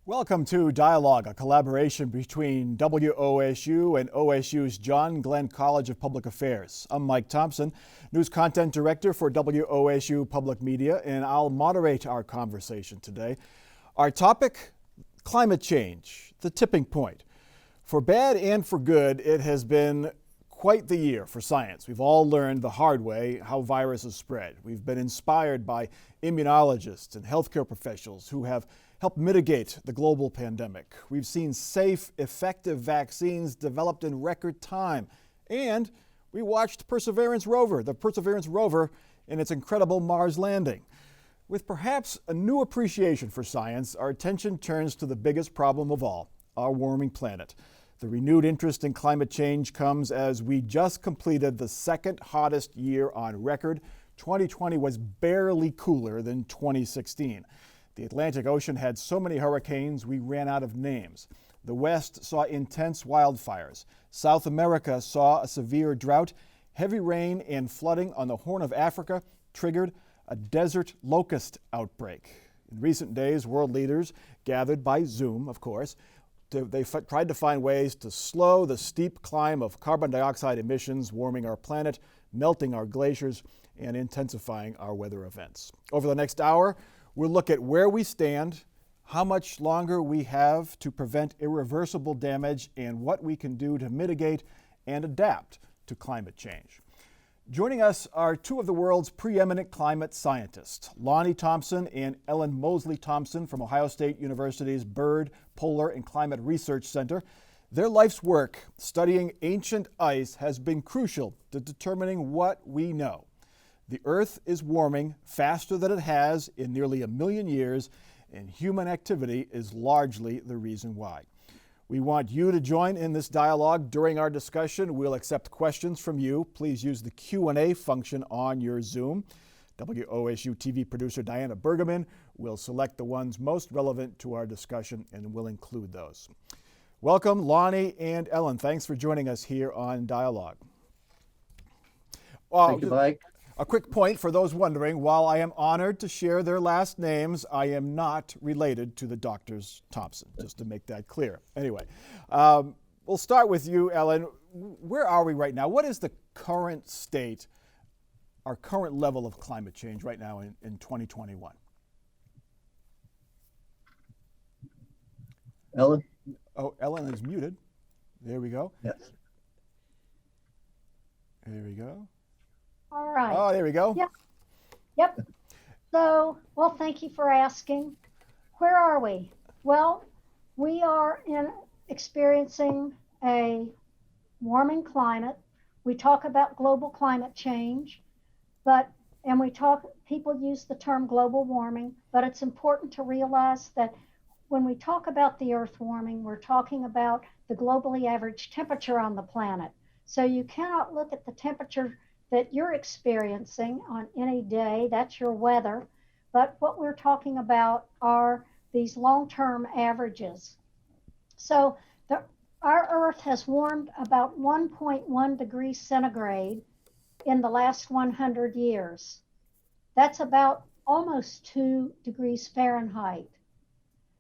Welcome to Dialogue, a collaboration between WOSU and OSU's John Glenn College of Public Affairs. I'm Mike Thompson, News Content Director for WOSU Public Media, and I'll moderate our conversation today. Our topic, climate change, the tipping point. For bad and for good, it has been quite the year for science. We've all learned the hard way how viruses spread. We've been inspired by immunologists and healthcare professionals who have helped mitigate the global pandemic. We've seen safe, effective vaccines developed in record time. And we watched the Perseverance rover in its incredible Mars landing. With perhaps a new appreciation for science, our attention turns to the biggest problem of all, our warming planet. The renewed interest in climate change comes as we just completed the second hottest year on record. 2020 was barely cooler than 2016. The Atlantic Ocean had so many hurricanes we ran out of names. The West saw intense wildfires. South America saw a severe drought. Heavy rain and flooding on the Horn of Africa triggered a desert locust outbreak. In recent days, world leaders gathered by Zoom, of course. They tried to find ways to slow the steep climb of carbon dioxide emissions, warming our planet, melting our glaciers, and intensifying our weather events. Over the next hour, we'll look at where we stand, how much longer we have to prevent irreversible damage, and what we can do to mitigate and adapt to climate change. Joining us are two of the world's preeminent climate scientists, Lonnie Thompson and Ellen Mosley Thompson from Ohio State University's Byrd Polar and Climate Research Center. Their life's work studying ancient ice has been crucial to determining what we know. The Earth is warming faster than it has in nearly 1 million years, and human activity is largely the reason why. We want you to join in this dialogue. During our discussion, we'll accept questions from you. Please use the Q&A function on your Zoom. WOSU TV producer Diana Bergman will select the ones most relevant to our discussion and will include those. Welcome, Lonnie and Ellen. Thanks for joining us here on Dialogue. Thank you, Mike. A quick point for those wondering, while I am honored to share their last names, I am not related to the doctors Thompson, just to make that clear. Anyway, we'll start with you, Ellen. Where are we right now? What is the current state, our current level of climate change right now in 2021? Ellen? Oh, Ellen is muted. There we go. Yes. There we go. All right. Oh, there we go. Yep. So, well, thank you for asking. Where are we? Well, we are experiencing a warming climate. We talk about global climate change, people use the term global warming, but it's important to realize that when we talk about the Earth warming, we're talking about the globally average temperature on the planet. So you cannot look at the temperature that you're experiencing on any day, that's your weather, but what we're talking about are these long-term averages. So our Earth has warmed about 1.1 degrees centigrade in the last 100 years. That's about almost 2 degrees Fahrenheit.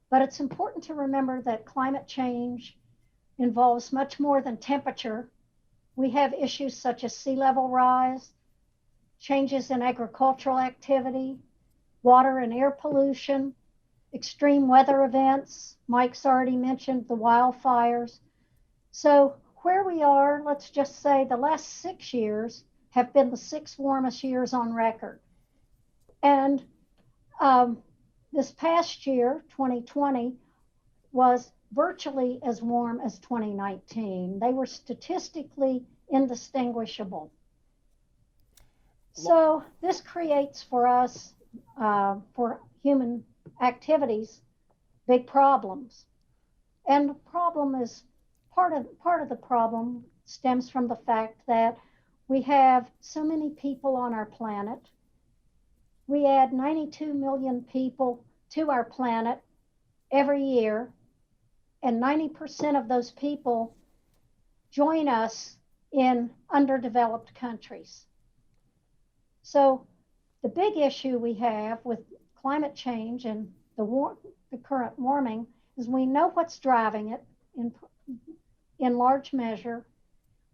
But it's important to remember that climate change involves much more than temperature. We have issues such as sea level rise, changes in agricultural activity, water and air pollution, extreme weather events. Mike's already mentioned the wildfires. So where we are, let's just say the last 6 years have been the 6 warmest years on record. And this past year, 2020, was virtually as warm as 2019. They were statistically indistinguishable. So this creates for us, for human activities, big problems. And the problem is, part of the problem stems from the fact that we have so many people on our planet. We add 92 million people to our planet every year, and 90% of those people join us in underdeveloped countries. So the big issue we have with climate change and the current warming is we know what's driving it in large measure.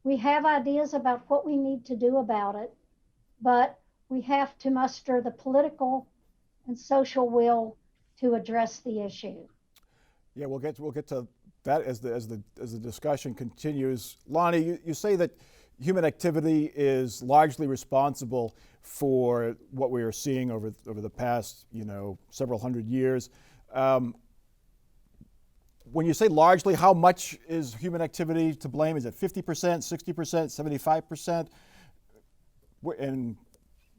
We have ideas about what we need to do about it, but we have to muster the political and social will to address the issue. Yeah, we'll get to that as the discussion continues. Lonnie, you say that human activity is largely responsible for what we are seeing over the past several hundred years. When you say largely, how much is human activity to blame? Is it 50%, 60%, 75%? And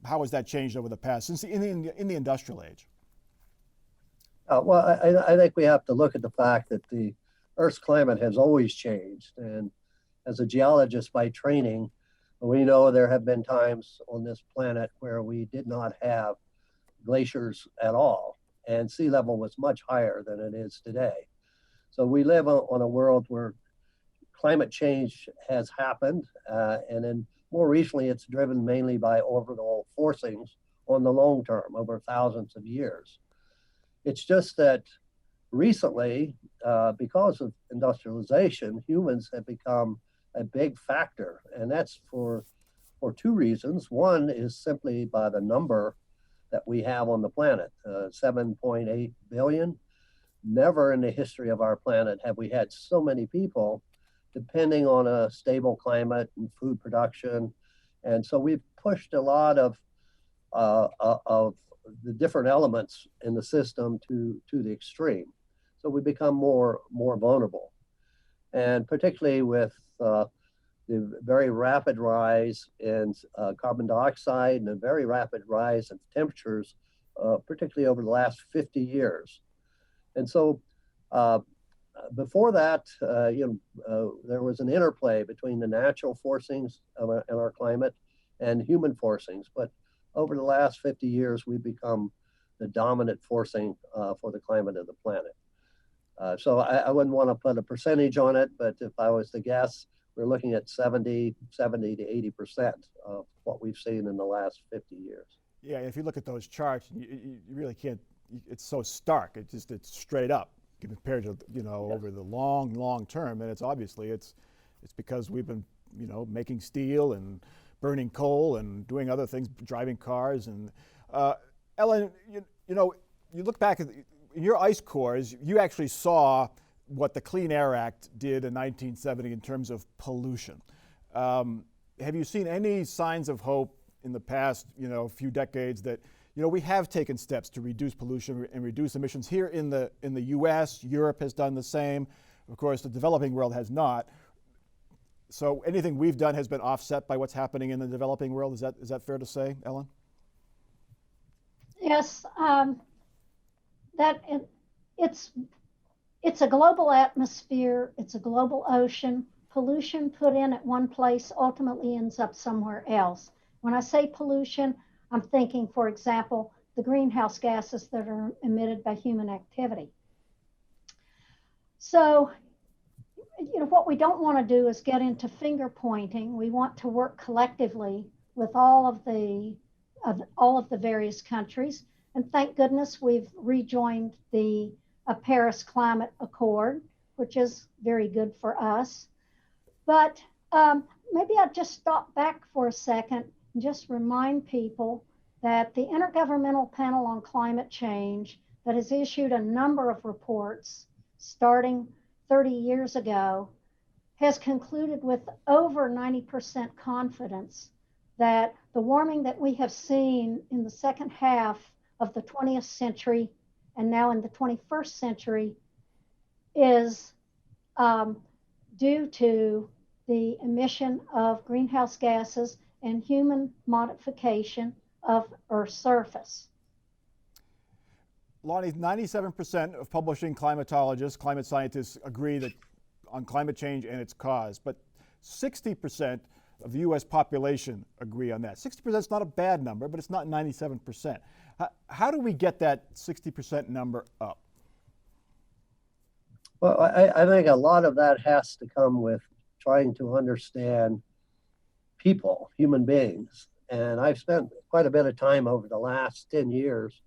how has that changed over the past since in the industrial age? I think we have to look at the fact that the Earth's climate has always changed. And as a geologist by training, we know there have been times on this planet where we did not have glaciers at all, and sea level was much higher than it is today. So we live on a world where climate change has happened, and then more recently it's driven mainly by orbital forcings on the long term over thousands of years. It's just that recently, because of industrialization, humans have become a big factor, and that's for two reasons. One is simply by the number that we have on the planet, 7.8 billion. Never in the history of our planet have we had so many people depending on a stable climate and food production. And so we've pushed a lot of the different elements in the system to the extreme. So we become more vulnerable. And particularly with the very rapid rise in carbon dioxide and a very rapid rise in temperatures, particularly over the last 50 years. And so before that, there was an interplay between the natural forcings in our climate and human forcings. But over the last 50 years, we've become the dominant forcing for the climate of the planet. So I wouldn't want to put a percentage on it, but if I was to guess, we're looking at 70 to 80% of what we've seen in the last 50 years. Yeah, if you look at those charts, you really can't. It's so stark. It's straight up compared to over the long term, and it's obviously it's because we've been making steel and burning coal and doing other things, driving cars. And Ellen, you look back at in your ice cores, you actually saw what the Clean Air Act did in 1970 in terms of pollution. Have you seen any signs of hope in the past few decades that we have taken steps to reduce pollution and reduce emissions here in the U.S. Europe has done the same. Of course, the developing world has not. So anything we've done has been offset by what's happening in the developing world. Is that fair to say, Ellen? Yes, it's a global atmosphere. It's a global ocean. Pollution put in at one place ultimately ends up somewhere else. When I say pollution, I'm thinking, for example, the greenhouse gases that are emitted by human activity. So, what we don't want to do is get into finger pointing. We want to work collectively with all of the various countries. And thank goodness we've rejoined the Paris Climate Accord, which is very good for us. But maybe I'll just stop back for a second and just remind people that the Intergovernmental Panel on Climate Change that has issued a number of reports starting 30 years ago has concluded with over 90% confidence that the warming that we have seen in the second half of the 20th century and now in the 21st century is due to the emission of greenhouse gases and human modification of Earth's surface. Lonnie, 97% of publishing climatologists, climate scientists agree that on climate change and its cause, but 60% of the U.S. population agree on that. 60% is not a bad number, but it's not 97%. How do we get that 60% number up? Well, I think a lot of that has to come with trying to understand people, human beings. And I've spent quite a bit of time over the last 10 years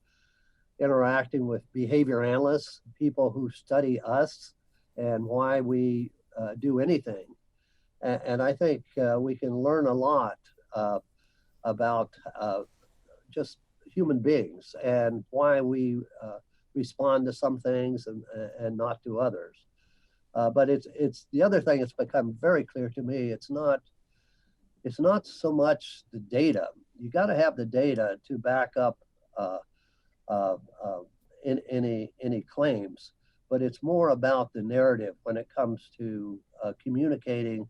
interacting with behavior analysts, people who study us and why we do anything. And I think we can learn a lot about just human beings and why we respond to some things and not to others. But it's the other thing that's become very clear to me. It's not so much the data. You got to have the data to back up in any claims, but it's more about the narrative when it comes to communicating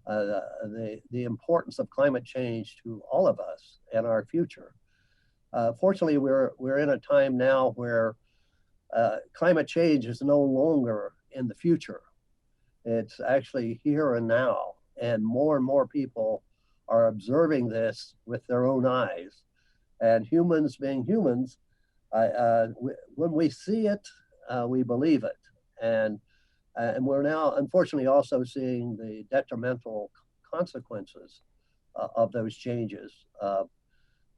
the importance of climate change to all of us and our future. Fortunately, we're in a time now where climate change is no longer in the future. It's actually here and now, and more people are observing this with their own eyes. And humans being humans, when we see it, we believe it. And we're now, unfortunately, also seeing the detrimental consequences of those changes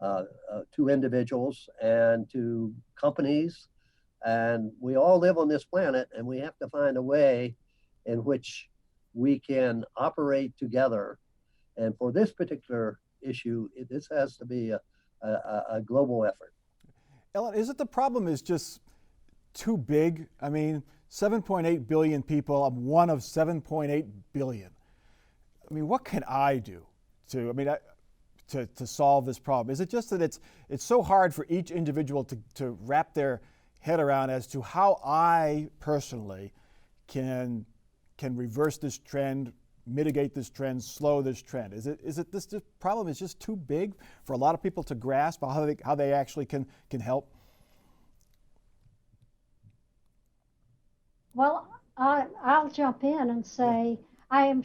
to individuals and to companies. And we all live on this planet, and we have to find a way in which we can operate together. And for this particular issue, this has to be a global effort. Ellen, is it the problem is just too big? I mean, 7.8 billion people, I'm one of 7.8 billion. I mean, what can I do to solve this problem? Is it just that it's so hard for each individual to wrap their head around as to how I personally can reverse this trend, mitigate this trend, slow this trend? Is it this problem is just too big for a lot of people to grasp how they actually can help? Well, I'll jump in and say I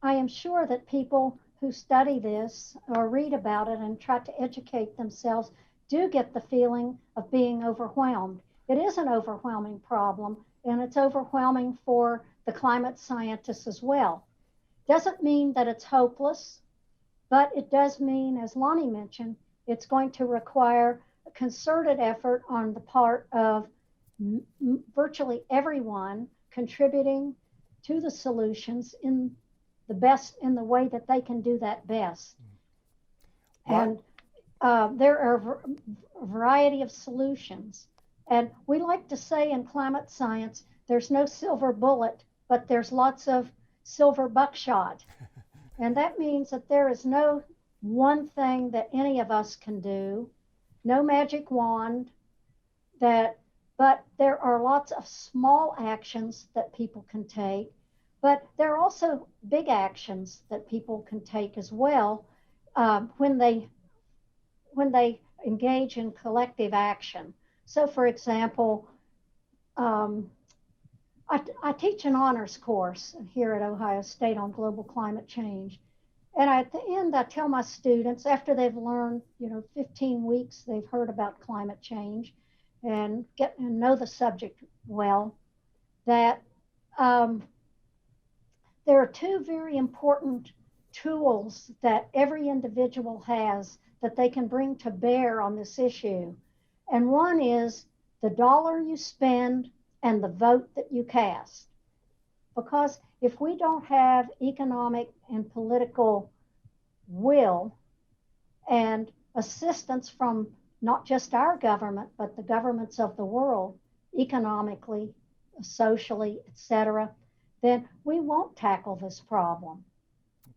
am sure that people who study this or read about it and try to educate themselves do get the feeling of being overwhelmed. It is an overwhelming problem, and it's overwhelming for the climate scientists as well. Doesn't mean that it's hopeless, but it does mean, as Lonnie mentioned, it's going to require a concerted effort on the part of virtually everyone contributing to the solutions in the way that they can do that best. And there are a variety of solutions. And we like to say in climate science, there's no silver bullet, but there's lots of silver buckshot. And that means that there is no one thing that any of us can do, no magic wand, but there are lots of small actions that people can take. But there are also big actions that people can take as well when they engage in collective action. So, for example, I teach an honors course here at Ohio State on global climate change. And at the end, I tell my students, after they've learned, 15 weeks, they've heard about climate change and know the subject well, that there are two very important tools that every individual has that they can bring to bear on this issue. And one is the dollar you spend and the vote that you cast. Because if we don't have economic and political will and assistance from not just our government, but the governments of the world, economically, socially, etc., then we won't tackle this problem.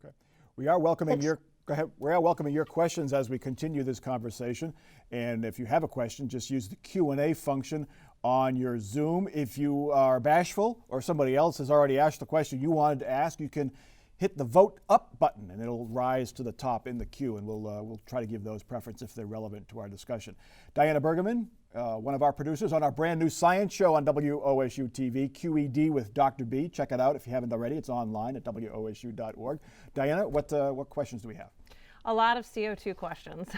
Okay. We are welcoming your questions as we continue this conversation. And if you have a question, just use the Q&A function on your Zoom. If you are bashful or somebody else has already asked the question you wanted to ask, you can hit the vote up button and it'll rise to the top in the queue, and we'll try to give those preference if they're relevant to our discussion. Diana Bergman, one of our producers on our brand new science show on WOSU TV, QED with Dr. B. Check it out if you haven't already. It's online at WOSU.org. Diana, what questions do we have? A lot of CO2 questions.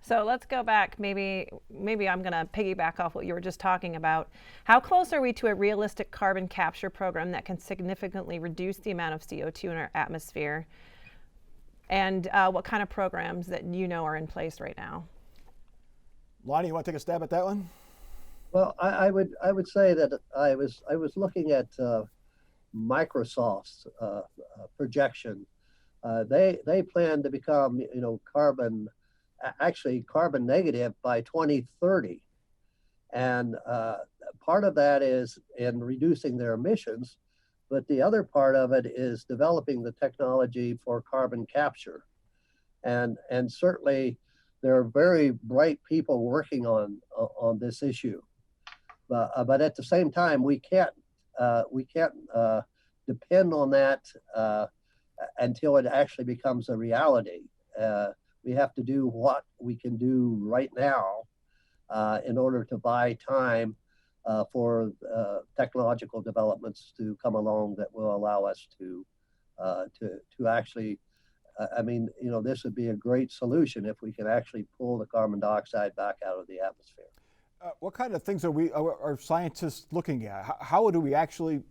So let's go back. Maybe I'm going to piggyback off what you were just talking about. How close are we to a realistic carbon capture program that can significantly reduce the amount of CO2 in our atmosphere? And what kind of programs that are in place right now? Lonnie, you want to take a stab at that one? Well, I would say that I was looking at Microsoft's projection. They plan to become, actually carbon negative by 2030, and part of that is in reducing their emissions, but the other part of it is developing the technology for carbon capture, and certainly there are very bright people working on this issue. But at the same time, we can't depend on that until it actually becomes a reality. We have to do what we can do right now in order to buy time for technological developments to come along that will allow us to actually. This would be a great solution if we can actually pull the carbon dioxide back out of the atmosphere. What kind of things are scientists looking at? How do we actually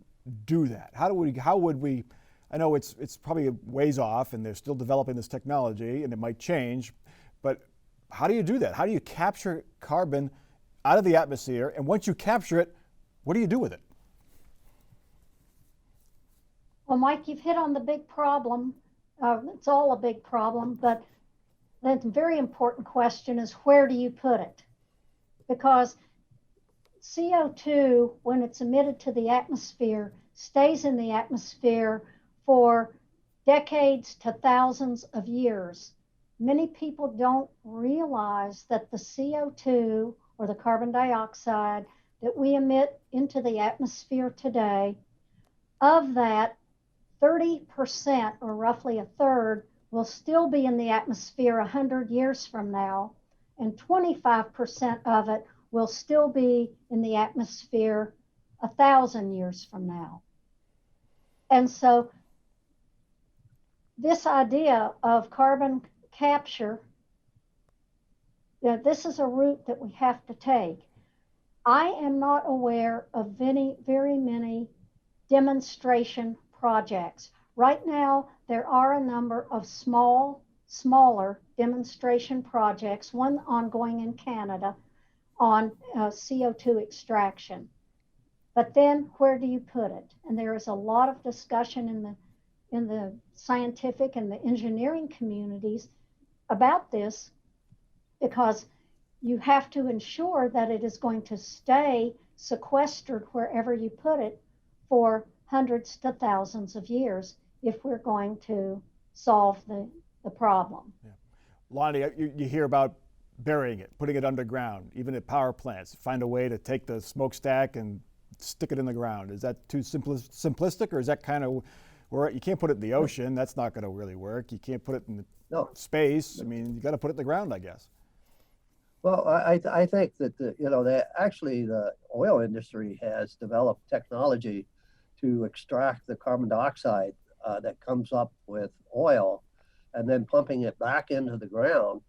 do that? How would we? I know it's probably a ways off, and they're still developing this technology, and it might change. But how do you do that? How do you capture carbon out of the atmosphere? And once you capture it, what do you do with it? Well, Mike, you've hit on the big problem. It's all a big problem, but the very important question is, where do you put it? Because CO2, when it's emitted to the atmosphere, stays in the atmosphere for decades to thousands of years. Many people don't realize that the CO2, or the carbon dioxide, that we emit into the atmosphere today, of that, 30%, or roughly a third, will still be in the atmosphere 100 years from now, and 25% of it will still be in the atmosphere 1,000 years from now. And so this idea of carbon capture, this is a route that we have to take. I am not aware of very many demonstration projects. Right now, there are a number of smaller demonstration projects, one ongoing in Canada on CO2 extraction. But then where do you put it? And there is a lot of discussion in the scientific and the engineering communities about this, because you have to ensure that it is going to stay sequestered wherever you put it for hundreds to thousands of years if we're going to solve the problem. Yeah. Lonnie, you hear about burying it, putting it underground, even at power plants, find a way to take the smokestack and stick it in the ground. Is that too simplistic, or is that kind of where you can't put it in the ocean? That's not going to really work. You can't put it in space. I mean, you got to put it in the ground, I guess. Well, I think that the oil industry has developed technology to extract the carbon dioxide that comes up with oil, and then pumping it back into the ground,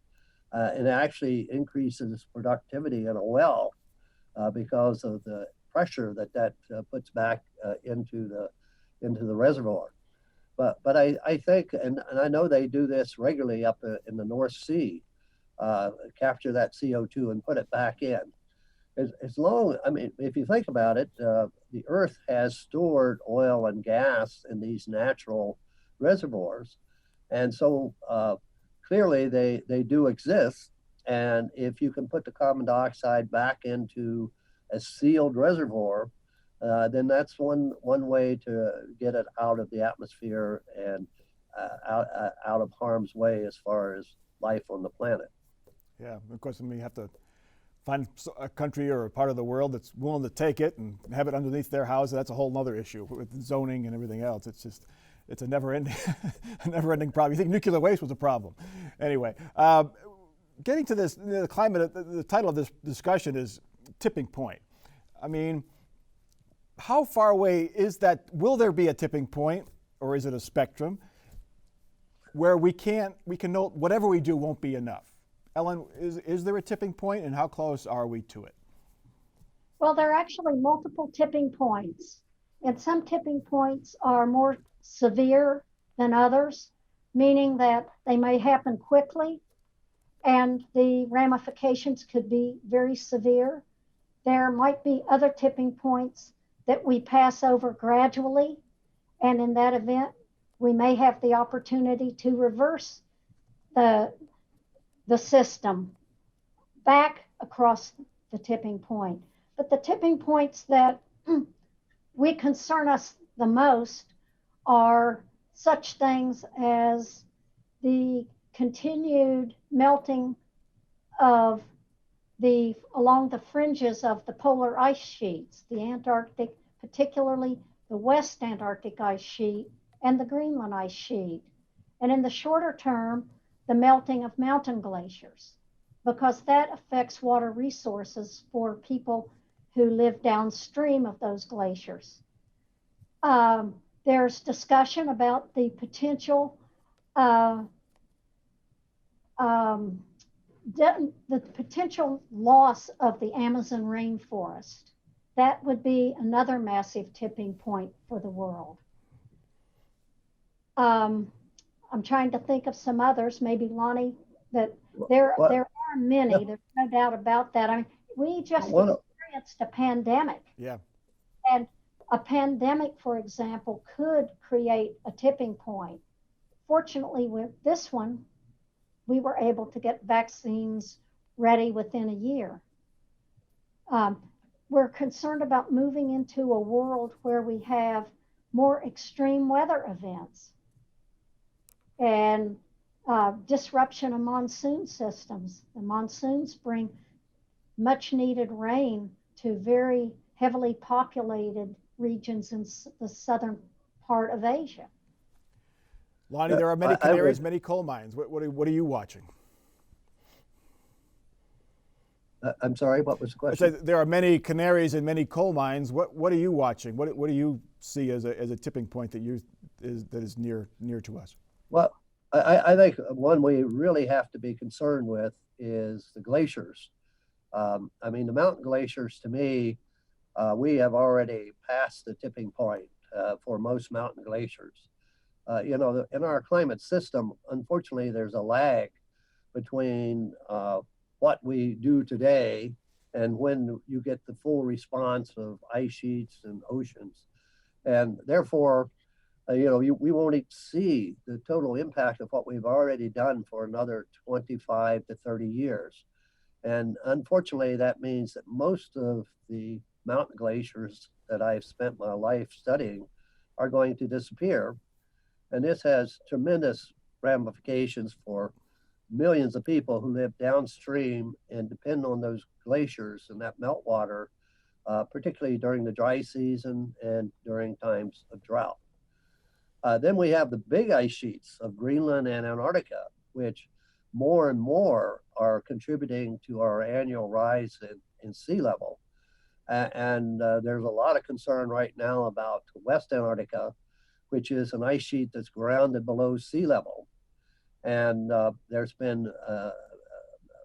and it actually increases productivity in a well because of the pressure that puts back into the reservoir. But I think, and I know they do this regularly up in the North Sea, capture that CO2 and put it back in. If you think about it, the Earth has stored oil and gas in these natural reservoirs, and so clearly they do exist. And if you can put the carbon dioxide back into a sealed reservoir, then that's one way to get it out of the atmosphere and out of harm's way as far as life on the planet. Yeah, of course, you have to find a country or a part of the world that's willing to take it and have it underneath their house. That's a whole other issue with zoning and everything else. It's a never-ending problem. You think nuclear waste was a problem. Anyway, getting to this, the climate, the title of this discussion is Tipping Point. I mean, how far away is that? Will there be a tipping point, or is it a spectrum where we can know whatever we do won't be enough? Ellen, is there a tipping point, and how close are we to it? Well, there are actually multiple tipping points, and some tipping points are more severe than others, meaning that they may happen quickly, and the ramifications could be very severe. There might be other tipping points that we pass over gradually, and in that event, we may have the opportunity to reverse the, the system back across the tipping point. But the tipping points that we concern us the most are such things as the continued melting of along the fringes of the polar ice sheets, the Antarctic, particularly the West Antarctic ice sheet and the Greenland ice sheet. And in the shorter term, the melting of mountain glaciers, because that affects water resources for people who live downstream of those glaciers. There's discussion about the potential the potential loss of the Amazon rainforest. That would be another massive tipping point for the world. I'm trying to think of some others, maybe Lonnie, that there are many, Yeah. there's no doubt about that. I mean, we just experienced a pandemic. Yeah. And a pandemic, for example, could create a tipping point. Fortunately, with this one, we were able to get vaccines ready within a year. We're concerned about moving into a world where we have more extreme weather events and disruption of monsoon systems. The monsoons bring much needed rain to very heavily populated regions in the southern part of Asia. Lonnie, there are many canaries, many coal mines. What are you watching? I'm sorry, what was the I question? said there are many canaries and many coal mines. What are you watching? What do you see as a tipping point that is near to us? Well, I think one we really have to be concerned with is the glaciers. I mean, the mountain glaciers, to me, we have already passed the tipping point for most mountain glaciers. You know, in our climate system, unfortunately, there's a lag between what we do today and when you get the full response of ice sheets and oceans. And therefore, you know, we won't see the total impact of what we've already done for another 25 to 30 years. And unfortunately, that means that most of the mountain glaciers that I've spent my life studying are going to disappear. And this has tremendous ramifications for millions of people who live downstream and depend on those glaciers and that meltwater, particularly during the dry season and during times of drought. Then we have the big ice sheets of Greenland and Antarctica, which more and more are contributing to our annual rise in sea level. And there's a lot of concern right now about West Antarctica, which is an ice sheet that's grounded below sea level. And there's been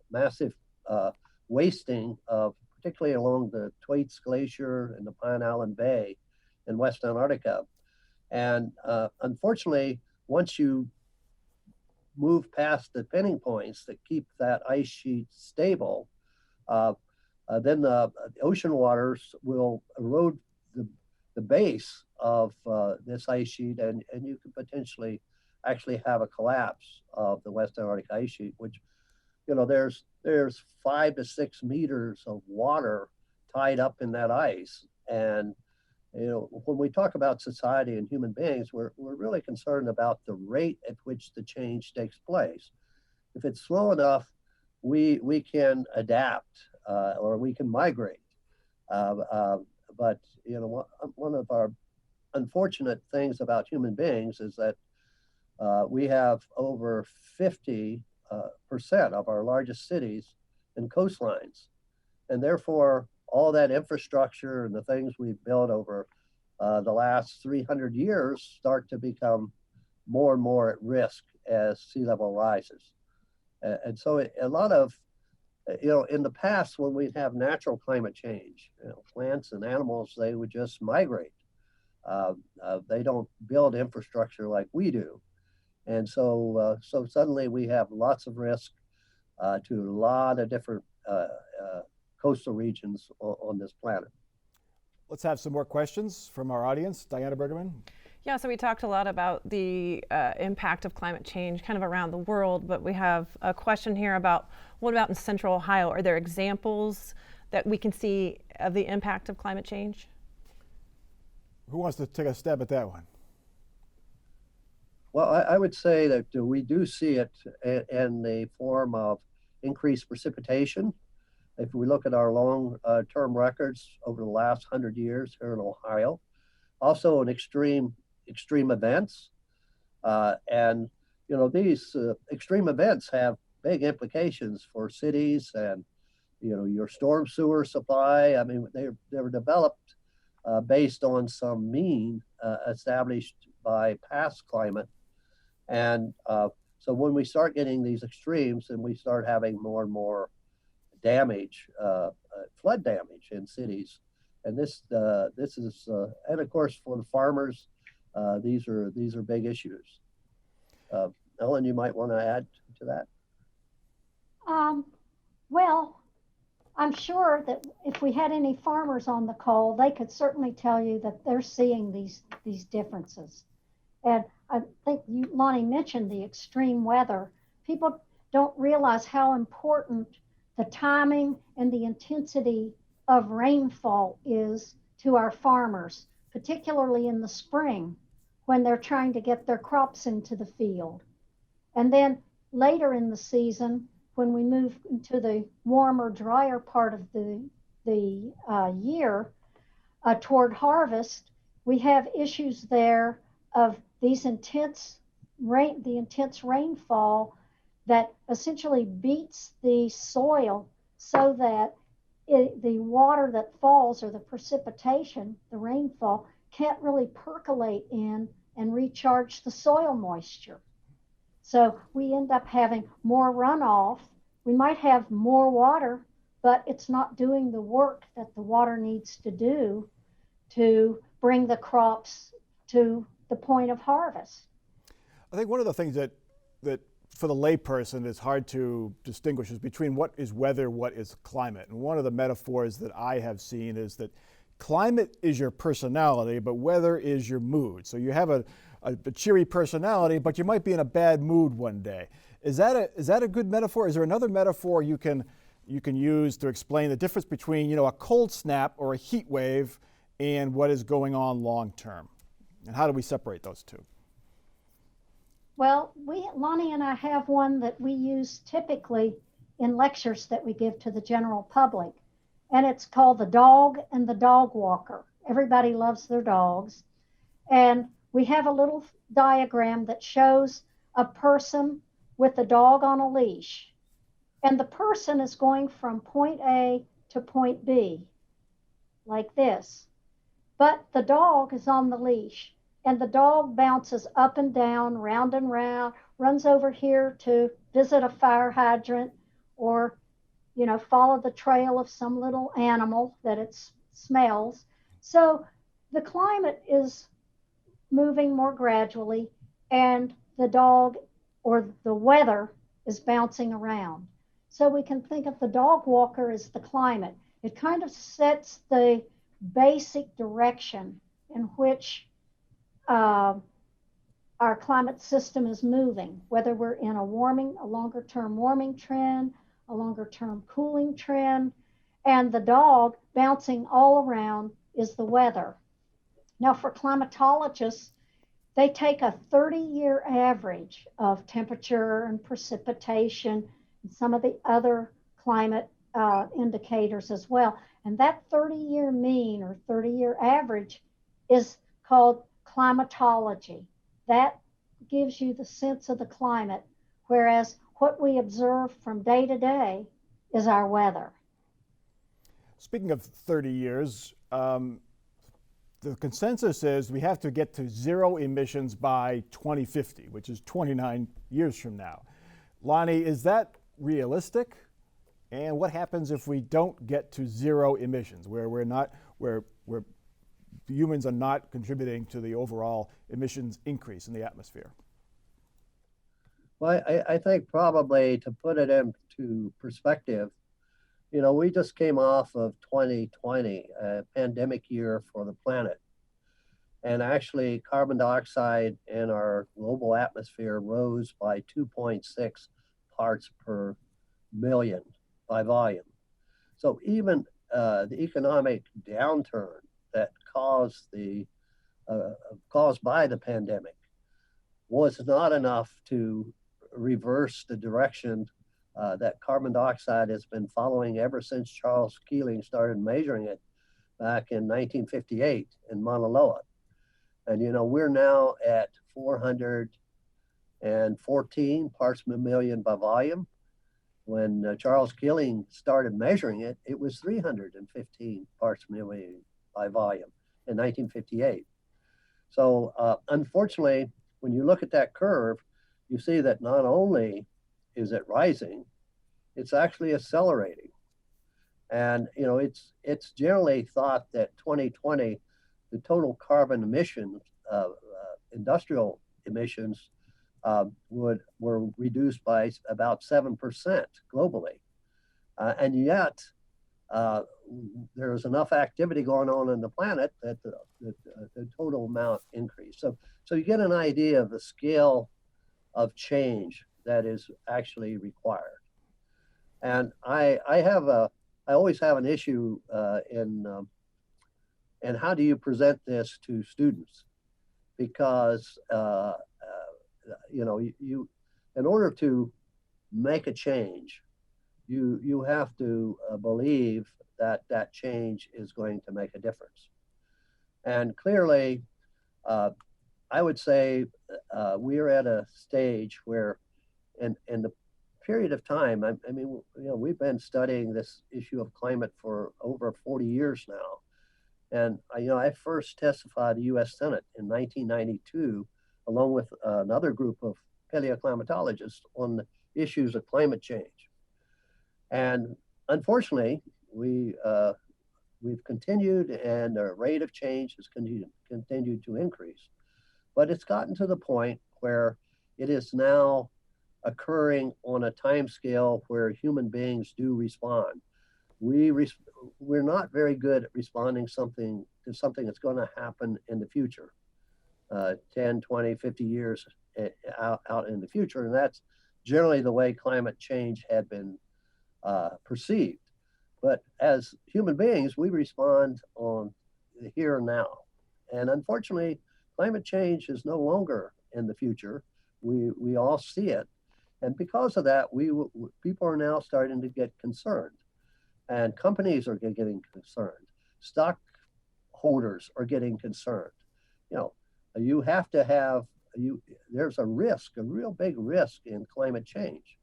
massive wasting of, particularly along the Thwaites Glacier and the Pine Island Bay in West Antarctica. And unfortunately, once you move past the pinning points that keep that ice sheet stable, then the ocean waters will erode the base of this ice sheet, and you could potentially actually have a collapse of the West Antarctic ice sheet, which, you know, there's 5 to 6 meters of water tied up in that ice. And, you know, when we talk about society and human beings, we're really concerned about the rate at which the change takes place. If it's slow enough, we can adapt or we can migrate. But, you know, one of our unfortunate things about human beings is that we have over 50% of our largest cities in coastlines. And therefore, all that infrastructure and the things we've built over the last 300 years start to become more and more at risk as sea level rises. And so a lot of, you know, in the past, when we'd have natural climate change, you know, plants and animals, they would just migrate. They don't build infrastructure like we do. And so suddenly we have lots of risk to a lot of different coastal regions on this planet. Let's have some more questions from our audience. Diana Bergerman. Yeah, so we talked a lot about the impact of climate change kind of around the world, but we have a question here about what about in Central Ohio? Are there examples that we can see of the impact of climate change? Who wants to take a stab at that one? Well, I would say that we do see it in the form of increased precipitation. If we look at our long-term records over the last 100 years here in Ohio, also in extreme events. And, you know, these extreme events have big implications for cities and, you know, your storm sewer supply. I mean, they were developed based on some mean established by past climate. And so when we start getting these extremes and we start having more and more damage, flood damage in cities, and this is and of course for the farmers, these are big issues. Ellen, you might want to add to that. Well, I'm sure that if we had any farmers on the call, they could certainly tell you that they're seeing these differences. And I think Lonnie mentioned the extreme weather. People don't realize how important the timing and the intensity of rainfall is to our farmers, particularly in the spring when they're trying to get their crops into the field. And then later in the season, when we move into the warmer, drier part of the year toward harvest, we have issues there of these intense rainfall that essentially beats the soil so that the water that falls, or the precipitation, the rainfall, can't really percolate in and recharge the soil moisture. So we end up having more runoff. We might have more water, but it's not doing the work that the water needs to do to bring the crops to the point of harvest. I think one of the things that for the layperson is hard to distinguish is between what is weather, what is climate. And one of the metaphors that I have seen is that climate is your personality, but weather is your mood. So you have a cheery personality, but you might be in a bad mood one day. Is that a good metaphor? Is there another metaphor you can use to explain the difference between, you know, a cold snap or a heat wave and what is going on long term? And how do we separate those two? Well, Lonnie and I have one that we use typically in lectures that we give to the general public, and it's called The Dog and the Dog Walker. Everybody loves their dogs. And we have a little diagram that shows a person with a dog on a leash. And the person is going from point A to point B, like this. But the dog is on the leash. And the dog bounces up and down, round and round, runs over here to visit a fire hydrant or, you know, follow the trail of some little animal that it smells. So the climate is moving more gradually, and the dog or the weather is bouncing around. So we can think of the dog walker as the climate. It kind of sets the basic direction in which our climate system is moving, whether we're in a longer term warming trend, a longer term cooling trend, and the dog bouncing all around is the weather. Now for climatologists, they take a 30-year average of temperature and precipitation and some of the other climate indicators as well. And that 30-year mean or 30-year average is called climatology. That gives you the sense of the climate, whereas what we observe from day to day is our weather. Speaking of 30 years, the consensus is we have to get to zero emissions by 2050, which is 29 years from now. Lonnie, is that realistic? And what happens if we don't get to zero emissions, where humans are not contributing to the overall emissions increase in the atmosphere? Well, I think probably to put it into perspective, we just came off of 2020, a pandemic year for the planet. And actually, carbon dioxide in our global atmosphere rose by 2.6 parts per million by volume. So even the economic downturn that caused by the pandemic was not enough to reverse the direction that carbon dioxide has been following ever since Charles Keeling started measuring it back in 1958 in Mauna Loa. And we're now at 414 parts per million by volume. When Charles Keeling started measuring it, it was 315 parts per million by volume in 1958. So unfortunately, when you look at that curve, you see that not only is it rising, it's actually accelerating. And it's generally thought that 2020, the total carbon emissions, industrial emissions, were reduced by about 7% globally. And yet, there's enough activity going on the planet that the total amount increased. So you get an idea of the scale of change that is actually required. And I always have an issue in how do you present this to students, because you in order to make a change, you have to believe that that change is going to make a difference. And clearly, I would say we are at a stage where, in the period of time, I mean, we've been studying this issue of climate for over 40 years now. And I first testified to U.S. Senate in 1992, along with another group of paleoclimatologists on the issues of climate change. And unfortunately, we've continued, and the rate of change has continued to increase. But it's gotten to the point where it is now occurring on a time scale where human beings do respond. We're not very good at responding to something that's going to happen in the future, 10, 20, 50 years out in the future. And that's generally the way climate change had been perceived. But as human beings, we respond on the here and now. And unfortunately, climate change is no longer in the future. We all see it. And because of that, people are now starting to get concerned. And companies are getting concerned. Stockholders are getting concerned. You have to have, there's a risk, a real big risk in climate change.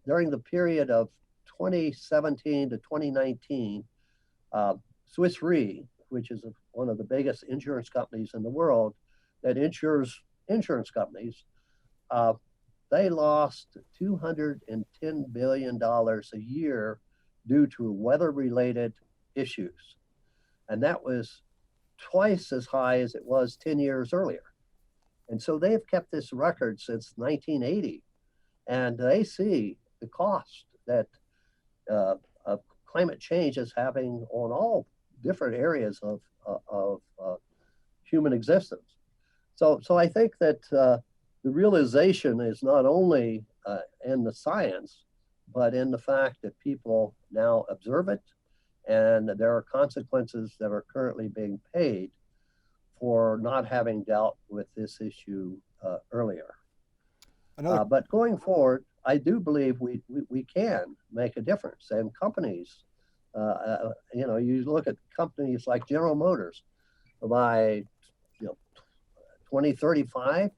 During the period of 2017 to 2019, Swiss Re, which is one of the biggest insurance companies in the world that insures insurance companies, they lost $210 billion a year due to weather-related issues. And that was twice as high as it was 10 years earlier. And so they've kept this record since 1980. And they see the cost that climate change is having on all different areas of human existence. So I think that the realization is not only in the science, but in the fact that people now observe it, and there are consequences that are currently being paid for not having dealt with this issue earlier. But going forward, I do believe we can make a difference. And companies, you look at companies like General Motors, by 2035,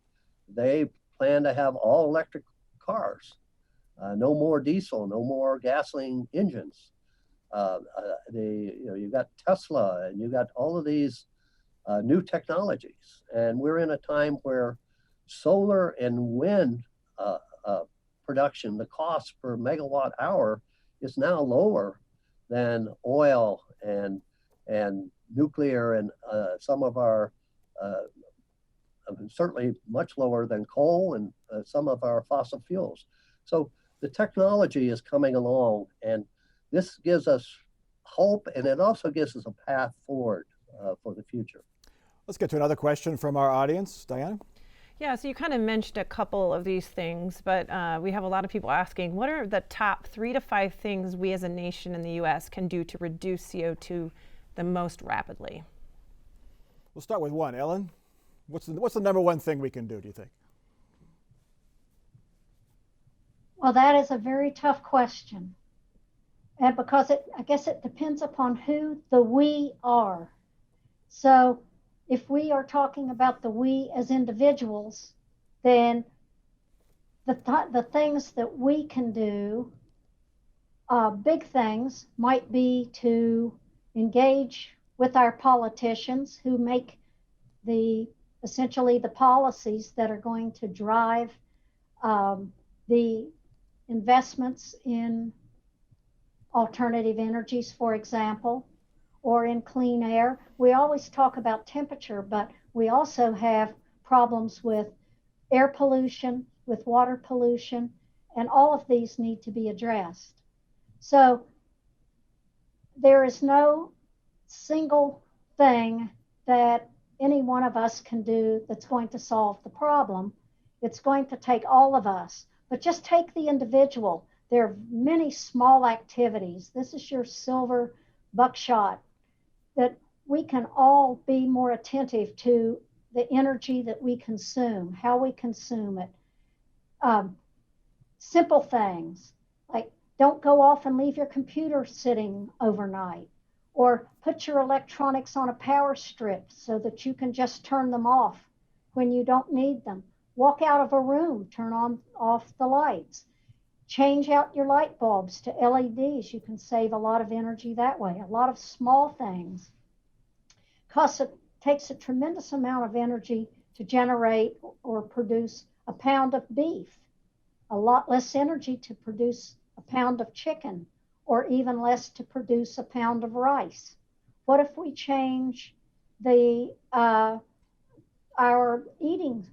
they plan to have all electric cars. No more diesel, no more gasoline engines. You got Tesla, and you got all of these new technologies. And we're in a time where solar and wind production, the cost per megawatt hour, is now lower than oil and nuclear and some of our certainly much lower than coal and some of our fossil fuels. So the technology is coming along, and this gives us hope, and it also gives us a path forward for the future. Let's get to another question from our audience. Diana? Yeah, so you kind of mentioned a couple of these things, but we have a lot of people asking, what are the top 3 to 5 things we as a nation in the U.S. can do to reduce CO2 the most rapidly? We'll start with one. Ellen, what's the number one thing we can do, do you think? Well, that is a very tough question. And because I guess it depends upon who the we are. So if we are talking about the we as individuals, then the things that we can do, big things, might be to engage with our politicians who make essentially the policies that are going to drive the investments in alternative energies, for example, or in clean air. We always talk about temperature, but we also have problems with air pollution, with water pollution, and all of these need to be addressed. So there is no single thing that any one of us can do that's going to solve the problem. It's going to take all of us. But just take the individual. There are many small activities. This is your silver buckshot, that we can all be more attentive to the energy that we consume, how we consume it. Simple things like don't go off and leave your computer sitting overnight, or put your electronics on a power strip so that you can just turn them off when you don't need them. Walk out of a room, turn off the lights. Change out your light bulbs to LEDs. You can save a lot of energy that way. A lot of small things. Because it takes a tremendous amount of energy to generate or produce a pound of beef. A lot less energy to produce a pound of chicken, or even less to produce a pound of rice. What if we change our eating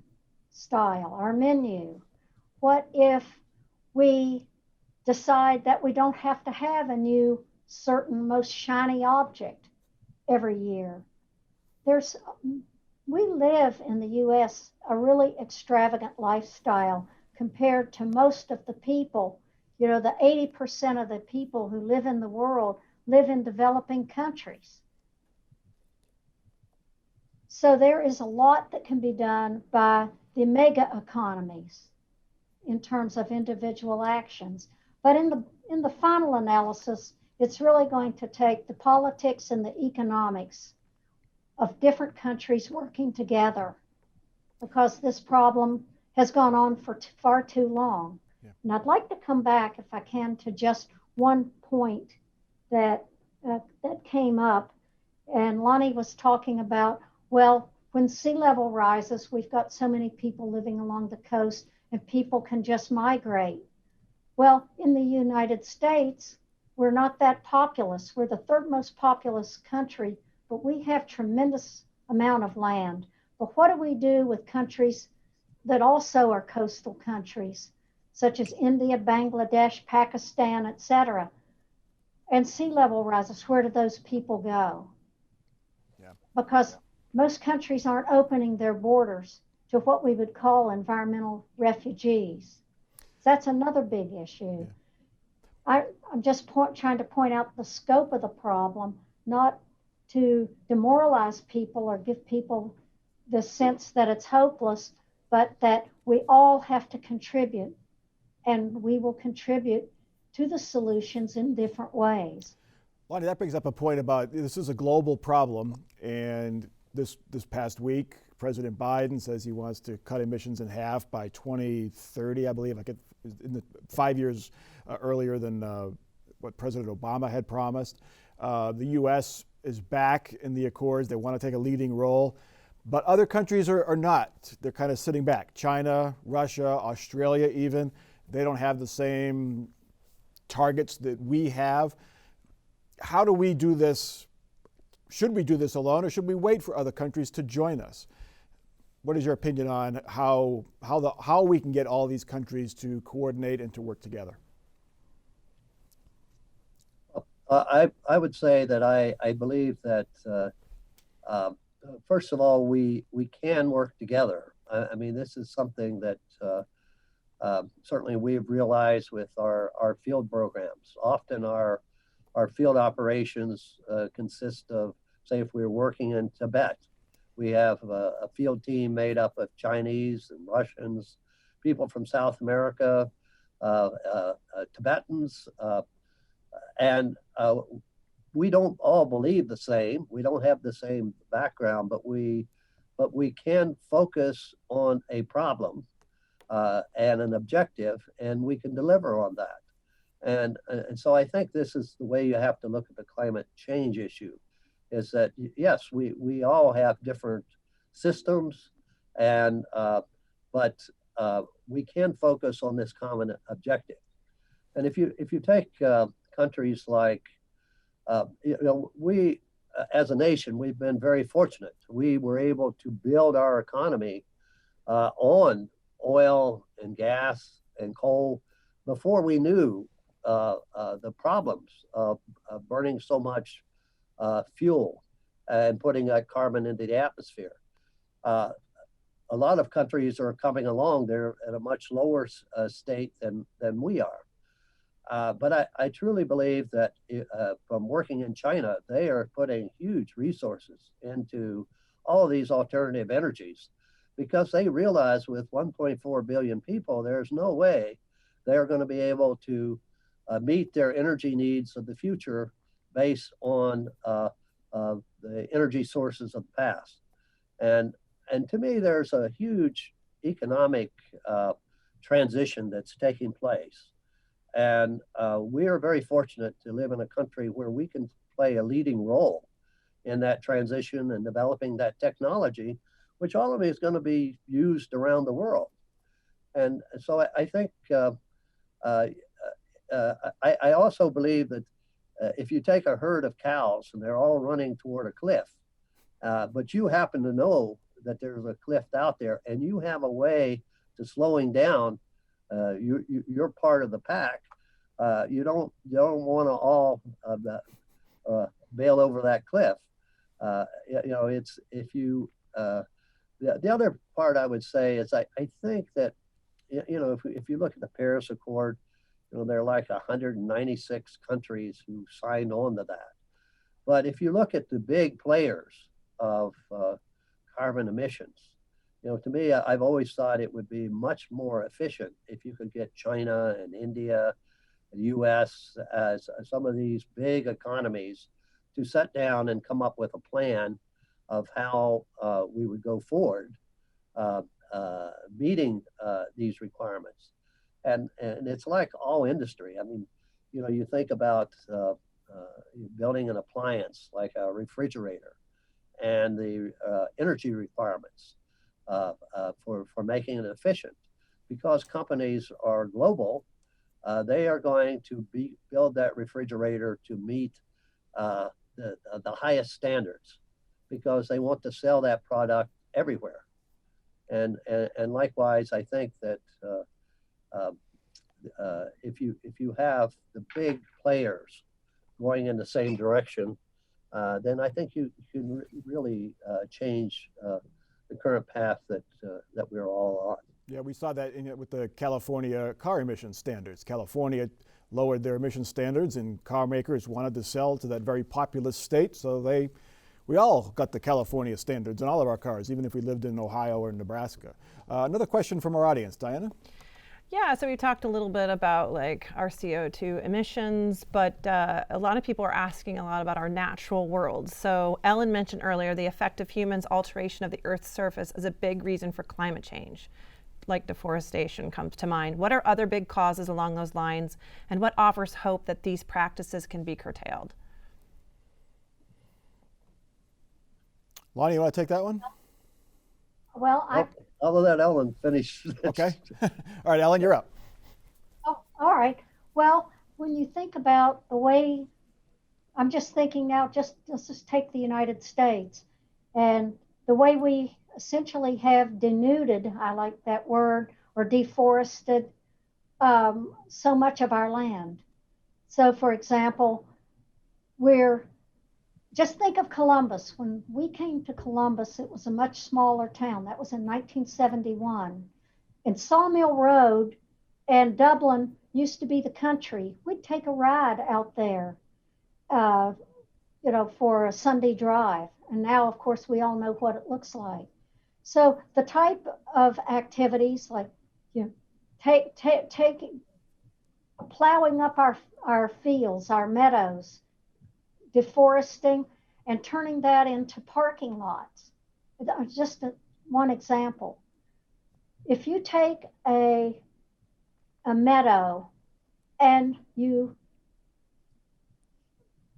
style, our menu? What if we decide that we don't have to have a new certain most shiny object every year? We live in the US a really extravagant lifestyle compared to most of the people. You know, the 80% of the people who live in the world live in developing countries. So there is a lot that can be done by the mega economies in terms of individual actions. But in the final analysis, it's really going to take the politics and the economics of different countries working together, because this problem has gone on for far too long. Yeah. And I'd like to come back, if I can, to just one point that came up. And Lonnie was talking about, well, when sea level rises, we've got so many people living along the coast and people can just migrate. Well, in the United States, we're not that populous. We're the third most populous country, but we have tremendous amount of land. But what do we do with countries that also are coastal countries, such as India, Bangladesh, Pakistan, etc.? And sea level rises, where do those people go? Yeah. Because most countries aren't opening their borders to what we would call environmental refugees. That's another big issue. Yeah. I'm just trying to point out the scope of the problem, not to demoralize people or give people the sense that it's hopeless, but that we all have to contribute, and we will contribute to the solutions in different ways. Lonnie, that brings up a point about this is a global problem, and this past week, President Biden says he wants to cut emissions in half by 2030, I believe, like in the 5 years earlier than what President Obama had promised. The U.S. is back in the Accords. They want to take a leading role, but other countries are not. They're kind of sitting back. China, Russia, Australia even, they don't have the same targets that we have. How do we do this? Should we do this alone, or should we wait for other countries to join us? what is your opinion on how we can get all these countries to coordinate and to work together? I would say that I believe that first of all we can work together. I mean, this is something that certainly we've realized with our field programs. Often our field operations consist of, say, if we're working in Tibet, we have a field team made up of Chinese and Russians, people from South America, Tibetans, and we don't all believe the same. We don't have the same background, but we can focus on a problem and an objective, and we can deliver on that. And so I think this is the way you have to look at the climate change issue, is that yes, we all have different systems, and but we can focus on this common objective. And if you take countries like we as a nation, we've been very fortunate. We were able to build our economy on oil and gas and coal before we knew the problems of burning so much fuel and putting that carbon into the atmosphere. A lot of countries are coming along. They're at a much lower state than we are. But I truly believe that from working in China, they are putting huge resources into all of these alternative energies because they realize with 1.4 billion people, there's no way they're going to be able to meet their energy needs of the future based on the energy sources of the past. And to me, there's a huge economic transition that's taking place. And we are very fortunate to live in a country where we can play a leading role in that transition and developing that technology, which all of it is going to be used around the world. And so I think I also believe that if you take a herd of cows and they're all running toward a cliff, but you happen to know that there's a cliff out there and you have a way to slowing down, you're part of the pack. You don't want to all bail over that cliff. It's if you. The other part I would say is I think that if you look at the Paris Accord, there are like 196 countries who signed on to that. But if you look at the big players of carbon emissions, to me, I've always thought it would be much more efficient if you could get China and India, the U.S. as some of these big economies to sit down and come up with a plan of how we would go forward meeting these requirements. And it's like all industry. I mean, you think about building an appliance like a refrigerator and the energy requirements for making it efficient. Because companies are global, they are going to build that refrigerator to meet the highest standards because they want to sell that product everywhere. And likewise, I think that if you have the big players going in the same direction, then I think you can really change the current path that we're all on. Yeah, we saw that with the California car emission standards. California lowered their emission standards, and car makers wanted to sell to that very populous state, so we all got the California standards in all of our cars, even if we lived in Ohio or Nebraska. Another question from our audience, Diana? Yeah, so we talked a little bit about like our CO2 emissions, but a lot of people are asking a lot about our natural world. So Ellen mentioned earlier the effect of humans' alteration of the Earth's surface is a big reason for climate change. Like deforestation comes to mind. What are other big causes along those lines, and what offers hope that these practices can be curtailed? Lonnie, you want to take that one? Well, I'll let Ellen finish. Okay. All right, Ellen, you're up. Oh, all right. Well, when you think about the way, I'm just thinking now, let's just take the United States and the way we essentially have denuded, I like that word, or deforested so much of our land. So, for example, we're just think of Columbus. When we came to Columbus, it was a much smaller town. That was in 1971. And Sawmill Road and Dublin used to be the country. We'd take a ride out there, uh, for a Sunday drive. And now, of course, we all know what it looks like. So the type of activities like you know, taking plowing up our fields, our meadows, deforesting, and turning that into parking lots. Just one example. If you take a meadow and you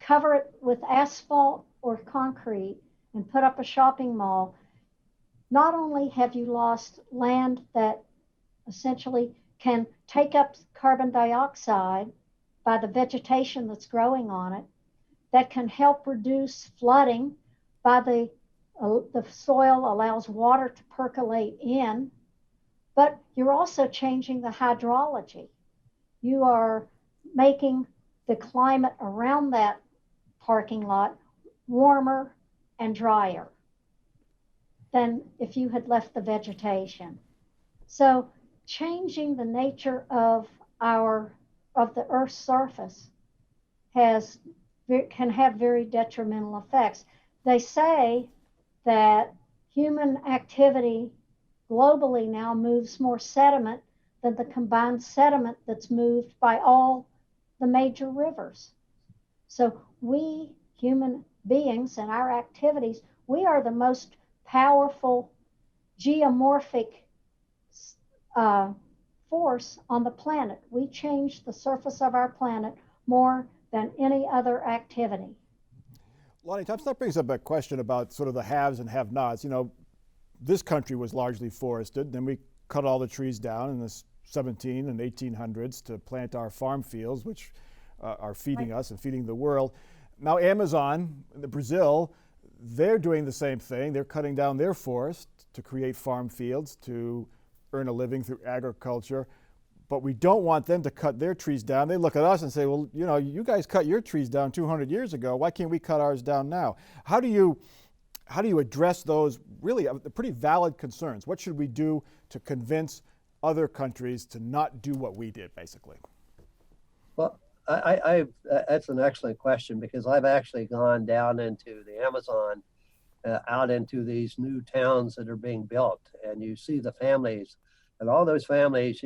cover it with asphalt or concrete and put up a shopping mall, not only have you lost land that essentially can take up carbon dioxide by the vegetation that's growing on it, that can help reduce flooding by the soil allows water to percolate in, but you're also changing the hydrology. You are making the climate around that parking lot warmer and drier than if you had left the vegetation. So changing the nature of the Earth's surface can have very detrimental effects. They say that human activity globally now moves more sediment than the combined sediment that's moved by all the major rivers. So we human beings and our activities, we are the most powerful geomorphic force on the planet. We change the surface of our planet more than any other activity. Lonnie Thompson, that brings up a question about sort of the haves and have-nots. This country was largely forested, then we cut all the trees down in the 17 and 1800s to plant our farm fields, which are feeding us and feeding the world. Now Amazon, Brazil, they're doing the same thing. They're cutting down their forest to create farm fields to earn a living through agriculture. But we don't want them to cut their trees down. They look at us and say, well, you guys cut your trees down 200 years ago. Why can't we cut ours down now? How do you address those really pretty valid concerns? What should we do to convince other countries to not do what we did, basically? Well, that's an excellent question, because I've actually gone down into the Amazon, out into these new towns that are being built, and you see the families, and all those families,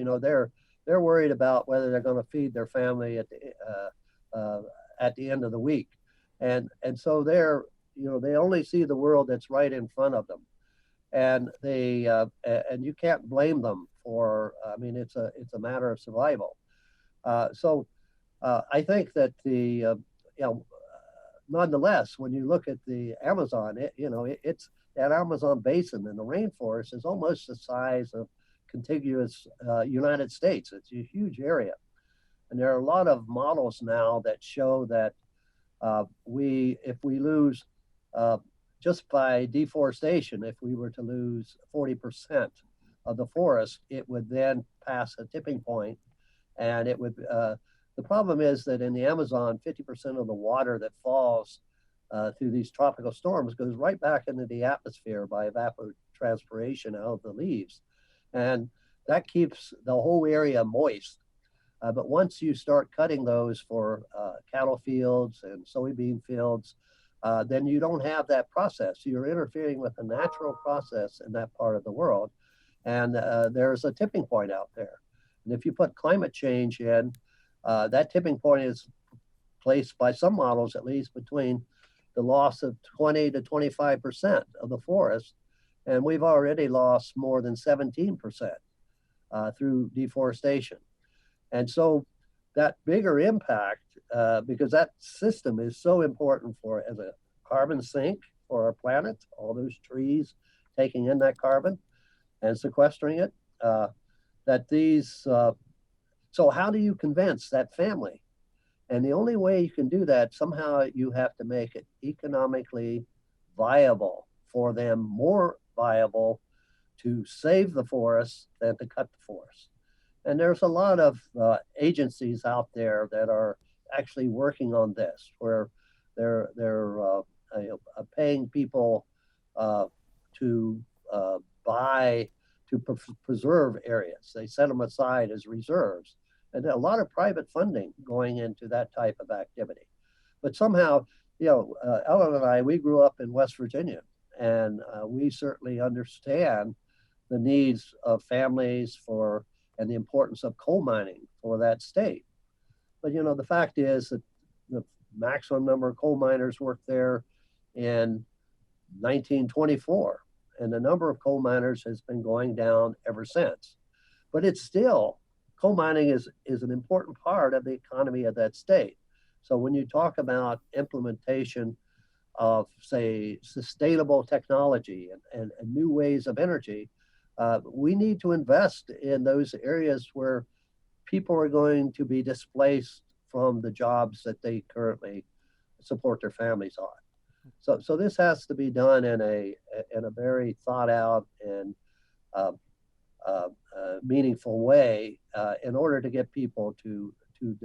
they're worried about whether they're going to feed their family at the end of the week, and so they only see the world that's right in front of them, and and you can't blame them for. I mean, it's a matter of survival. So I think that nonetheless, when you look at the Amazon, it's that Amazon basin and the rainforest is almost the size of contiguous United States. It's a huge area. And there are a lot of models now that show that if we lose, just by deforestation, if we were to lose 40% of the forest, it would then pass a tipping point, and it would, the problem is that in the Amazon, 50% of the water that falls through these tropical storms goes right back into the atmosphere by evapotranspiration out of the leaves. And that keeps the whole area moist. But once you start cutting those for cattle fields and soybean fields, then you don't have that process. You're interfering with the natural process in that part of the world. And there's a tipping point out there. And if you put climate change in, that tipping point is placed by some models, at least, between the loss of 20 to 25% of the forest. And we've already lost more than 17% through deforestation. And so that bigger impact, because that system is so important as a carbon sink for our planet, all those trees taking in that carbon and sequestering it, so how do you convince that family? And the only way you can do that, somehow you have to make it economically viable for them, more viable to save the forests than to cut the forests. And there's a lot of agencies out there that are actually working on this, where they're paying people to buy to preserve areas. They set them aside as reserves, and a lot of private funding going into that type of activity. But somehow, Ellen and I, we grew up in West Virginia, and we certainly understand the needs of families and the importance of coal mining for that state. But the fact is that the maximum number of coal miners worked there in 1924, and the number of coal miners has been going down ever since. But it's still, coal mining is an important part of the economy of that state. So when you talk about implementation of, say, sustainable technology and new ways of energy, we need to invest in those areas where people are going to be displaced from the jobs that they currently support their families on. So this has to be done in a very thought out and meaningful way in order to get people to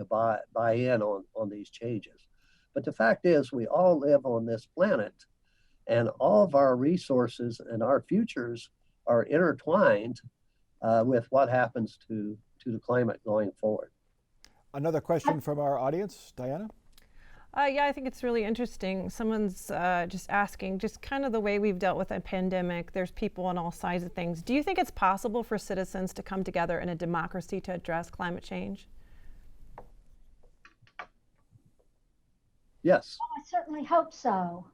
buy in on these changes. But the fact is, we all live on this planet, and all of our resources and our futures are intertwined with what happens to the climate going forward. Another question from our audience, Diana? Yeah, I think it's really interesting. Someone's just asking, just kind of the way we've dealt with a pandemic, there's people on all sides of things. Do you think it's possible for citizens to come together in a democracy to address climate change? Yes. I certainly hope so.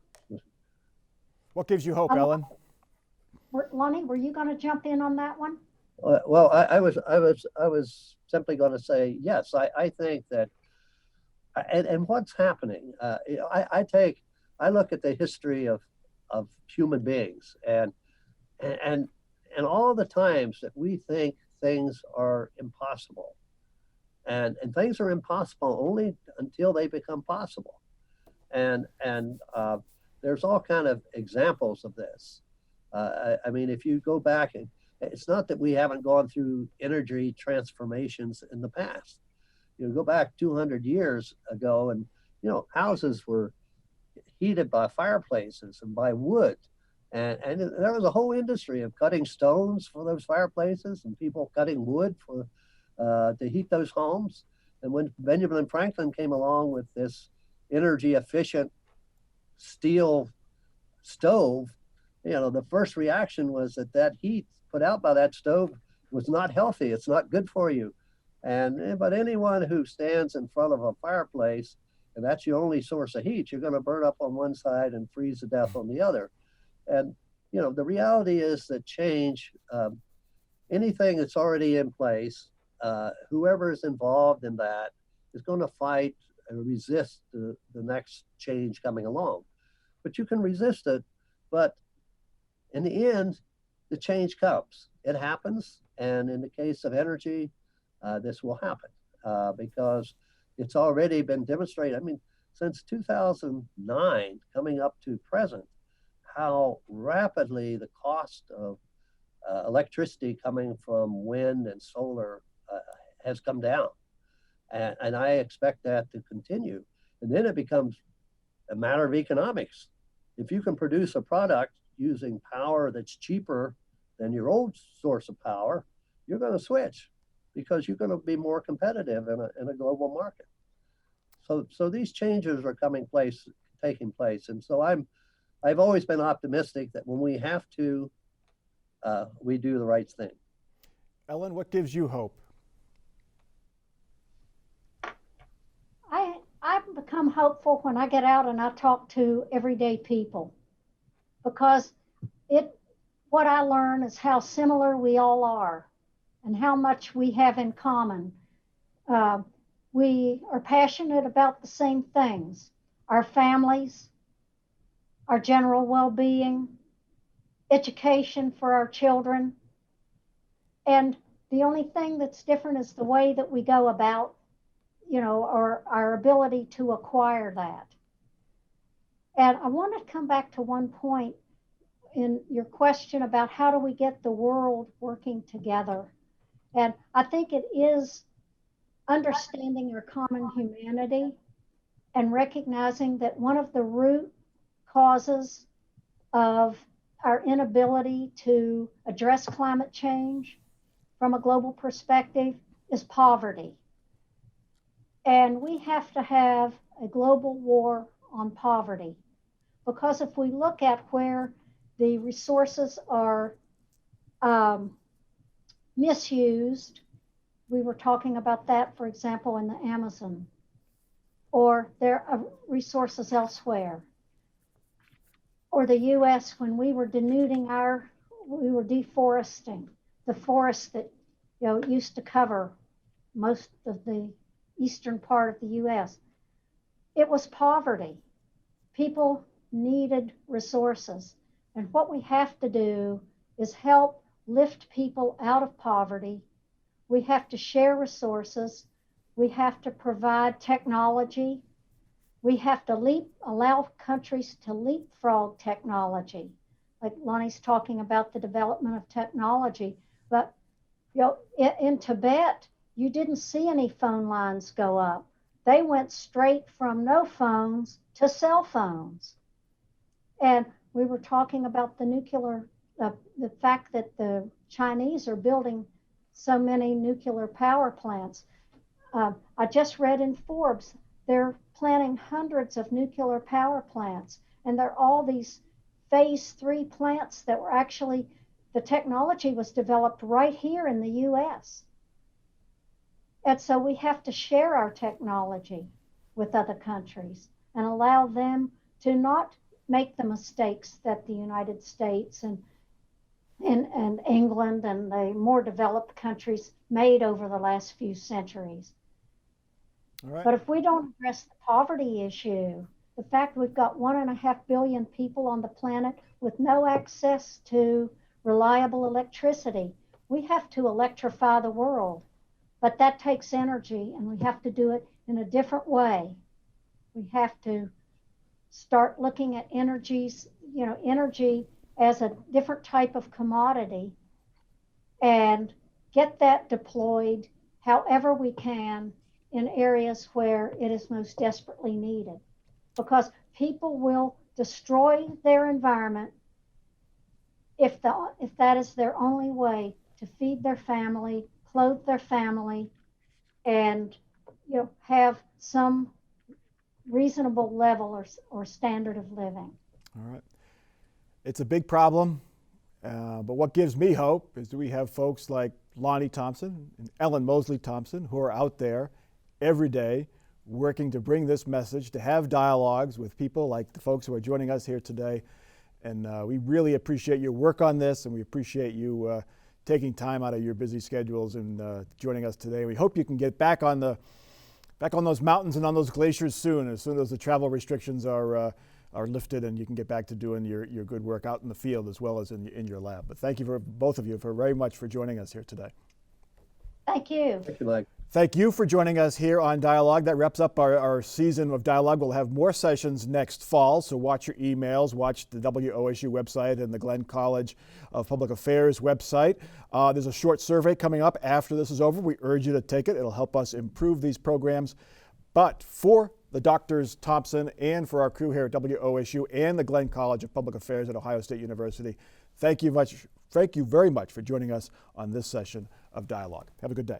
What gives you hope, Ellen? Lonnie, were you going to jump in on that one? Well, I was simply going to say yes. I think that, and what's happening. I look at the history of human beings, and all the times that we think things are impossible, and things are impossible only until they become possible, and there's all kind of examples of this. I mean, if you go back, and it's not that we haven't gone through energy transformations in the past. Go back 200 years ago, and houses were heated by fireplaces and by wood, and there was a whole industry of cutting stones for those fireplaces and people cutting wood for to heat those homes. And when Benjamin Franklin came along with this energy efficient steel stove, the first reaction was that heat put out by that stove was not healthy. It's not good for you. But anyone who stands in front of a fireplace and that's your only source of heat, you're going to burn up on one side and freeze to death on the other. And the reality is that change, anything that's already in place, whoever is involved in that is going to fight and resist the next change coming along. But you can resist it, but in the end, the change comes. It happens, and in the case of energy, this will happen because it's already been demonstrated. I mean, since 2009, coming up to present, how rapidly the cost of electricity coming from wind and solar has come down. And I expect that to continue. And then it becomes a matter of economics. If you can produce a product using power that's cheaper than your old source of power, you're going to switch because you're going to be more competitive in a global market. So these changes are taking place. And so I've always been optimistic that when we have to, we do the right thing. Ellen, what gives you hope? I become hopeful when I get out and I talk to everyday people, because what I learn is how similar we all are and how much we have in common. We are passionate about the same things: our families, our general well-being, education for our children. And the only thing that's different is the way that we go about, or our ability to acquire that. And I want to come back to one point. in your question about how do we get the world working together. And I think it is understanding our common humanity and recognizing that one of the root causes of our inability to address climate change from a global perspective is poverty. And we have to have a global war on poverty, because if we look at where the resources are misused, we were talking about that, for example, in the Amazon, or there are resources elsewhere, or the US, when we were denuding we were deforesting the forests that used to cover most of the eastern part of the US. It was poverty. People needed resources. And what we have to do is help lift people out of poverty. We have to share resources. We have to provide technology. We have to allow countries to leapfrog technology. Like Lonnie's talking about the development of technology. But in Tibet, you didn't see any phone lines go up. They went straight from no phones to cell phones. And we were talking about the nuclear, the fact that the Chinese are building so many nuclear power plants. I just read in Forbes, they're planning hundreds of nuclear power plants, and they're all these phase 3 plants that were actually, the technology was developed right here in the US. And so we have to share our technology with other countries and allow them to not make the mistakes that the United States and England and the more developed countries made over the last few centuries. All right. But if we don't address the poverty issue, the fact we've got 1.5 billion people on the planet with no access to reliable electricity, we have to electrify the world. But that takes energy, and we have to do it in a different way. We have to start looking at energy as a different type of commodity and get that deployed however we can in areas where it is most desperately needed. Because people will destroy their environment if that is their only way to feed their family, clothe their family, and have some reasonable level or standard of living. All right. It's a big problem, but what gives me hope is that we have folks like Lonnie Thompson and Ellen Mosley Thompson who are out there every day working to bring this message, to have dialogues with people like the folks who are joining us here today. And we really appreciate your work on this, and we appreciate you taking time out of your busy schedules and joining us today. We hope you can get back on those mountains and on those glaciers soon as the travel restrictions are lifted and you can get back to doing your good work out in the field as well as in your lab. But thank you for both of you very much for joining us here today. Thank you. Thank you, Mike. Thank you for joining us here on Dialogue. That wraps up our season of Dialogue. We'll have more sessions next fall, so watch your emails, watch the WOSU website and the Glenn College of Public Affairs website. There's a short survey coming up after this is over. We urge you to take it. It'll help us improve these programs. But for the Doctors Thompson and for our crew here at WOSU and the Glenn College of Public Affairs at Ohio State University, thank you very much for joining us on this session of Dialogue. Have a good day.